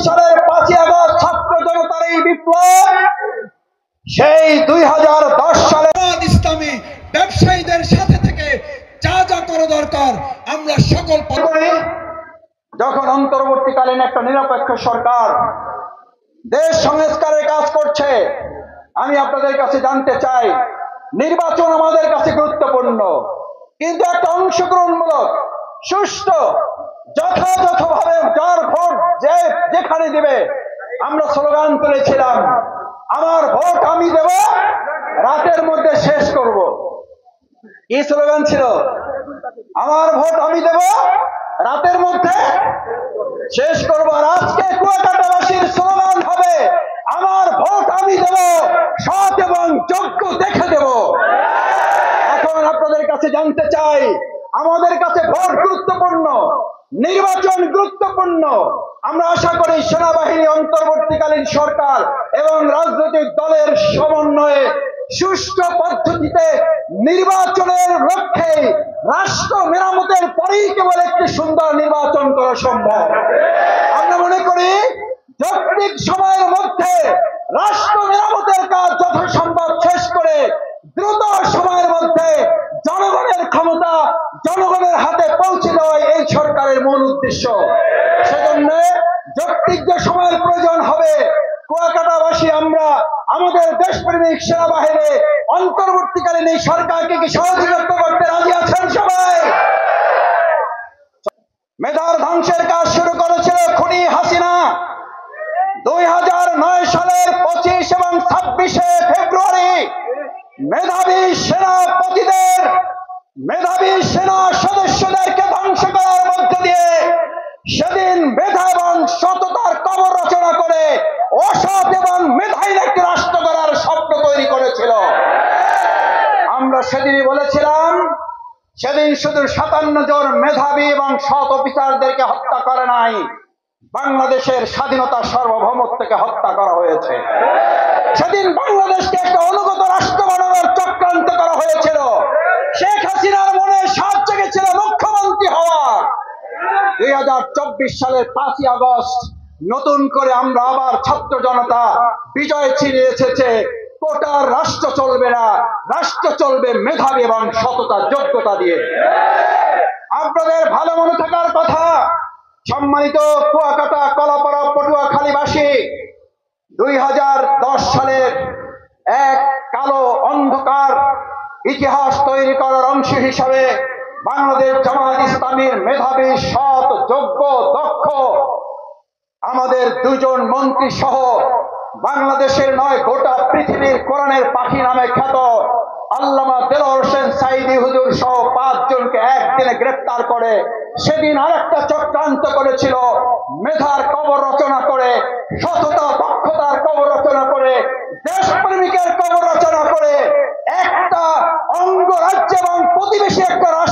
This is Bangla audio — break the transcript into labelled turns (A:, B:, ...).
A: সালের 5ই আগস্ট ছাত্র জনতার এই বিপ্লব সেই 2010 সালে
B: ইসলামী ব্যবসায়ীদের সাথে থেকে যা যা করা দরকার আমরা সকল
A: যখন অন্তর্বর্তীকালীন একটা নিরপেক্ষ সরকার দেশ সংস্কারের কাজ করছে, আমি আপনাদের কাছে জানতে চাই, নির্বাচন আমাদের কাছে গুরুত্বপূর্ণ, কিন্তু একটা অংশগ্রহণমূলক সুষ্ঠু যথাযথভাবে যার ভোট যে যেখানে দিবে। আমরা স্লোগান তুলেছিলাম, আমার ভোট আমি দেব, রাতের মধ্যে শেষ করব। কি স্লোগান ছিল? আমার ভোট আমি দেব, রাতের মধ্যে শেষ করব। আর আজকে কুয়াকাটাবাসীর স্লোগান হবে, আমার ভোট আমি দেব, সৎ এবং যোগ্য দেখে দেব। এখন আপনাদের কাছে জানতে চাই, আমাদের কাছে ভোট গুরুত্বপূর্ণ, নির্বাচন গুরুত্বপূর্ণ। আমরা আশা করি সেনাবাহিনী, অন্তর্বর্তীকালীন সরকার এবং রাজনৈতিক দলের সমন্বয়ে সুষ্ঠু পদ্ধতিতে নির্বাচনের লক্ষ্যে রাষ্ট্র মেরামতের পরেই কেবল একটি সুন্দর নির্বাচন করা সম্ভব। আমরা মনে করি যৌক্তিক সময়ের মধ্যে রাষ্ট্র মেরামতের কাজ যথাসম্ভব শেষ করে দ্রুত সময়ের মধ্যে জনগণের ক্ষমতা জনগণের হাতে পৌঁছে দেওয়াই এই সরকারের মূল উদ্দেশ্য। সেজন্য যৌক্তিক যে সময়ের প্রয়োজন হবে, কুয়াকাটাবাসী আমরা আমাদের দেশপ্রেমিক সেনাবাহিনী অন্তর্বর্তীকালীন এই সরকারকে কি সহযোগিতা করতে রাজি আছেন সবাই? মেধার ধ্বংসের কাজ শুরু করেছিল খুনি হাসিনা। 2009 সালের 25 এবং 26 ফেব্রুয়ারি মেধাবী সেনাপতিদের, মেধাবী সেনা সদস্যদেরকে ধ্বংস করার মধ্য দিয়ে সেদিন মেধা এবং সততার কবর রচনা করে অসৎ এবং মেধাহীন একটি রাষ্ট্র গড়ার স্বপ্ন তৈরি করেছিল। আমরা সেদিনই বলেছিলাম, সেদিন শুধু 57 জন মেধাবী এবং সৎ অফিসারদেরকে হত্যা করে নাই, বাংলাদেশের স্বাধীনতা সার্বভৌমত্বকে হত্যা করা হয়েছে। সেদিন বাংলাদেশকে একটা অনুগত রাষ্ট্র বানানোর চক্রান্ত করা হয়েছিল। শেখ হাসিনার মনে সাত জেগেছিল মুখ্যমন্ত্রী হওয়ার। 2024 সালের 5ই আগস্ট নতুন করে আমরা আবার ছাত্র জনতা বিজয় ছিনিয়ে এসেছে। কোটার রাষ্ট্র চলবে না, রাষ্ট্র চলবে মেধাবী এবং সততা যোগ্যতা দিয়ে। আপনাদের ভালো মনে থাকার কথা, সম্মানিত কুয়াকাটা, কলাপাড়া, পটুয়াখালীবাসী, 2010 সালের এক কালো অন্ধকার ইতিহাস তৈরি করার অংশ হিসাবে বাংলাদেশ জামায়াত ইসলামীর মেধাবী, সৎ, যোগ্য, দক্ষ আমাদের 2 জন মন্ত্রী সহ বাংলাদেশের নয় গোটা পৃথিবীর কোরআনের পাখি নামে খ্যাত আল্লামা দেলোয়ার হোসেন সাঈদী হুজুর সহ 5 জনকে একদিনে গ্রেফতার করে সেদিন আরেকটা চক্রান্ত করেছিল। মেধার কবর রচনা করে, সততা দক্ষতার কবর রচনা করে, দেশপ্রেমিকের কবর রচনা করে একটা অঙ্গরাজ্য এবং প্রতিবেশী একটা রাষ্ট্র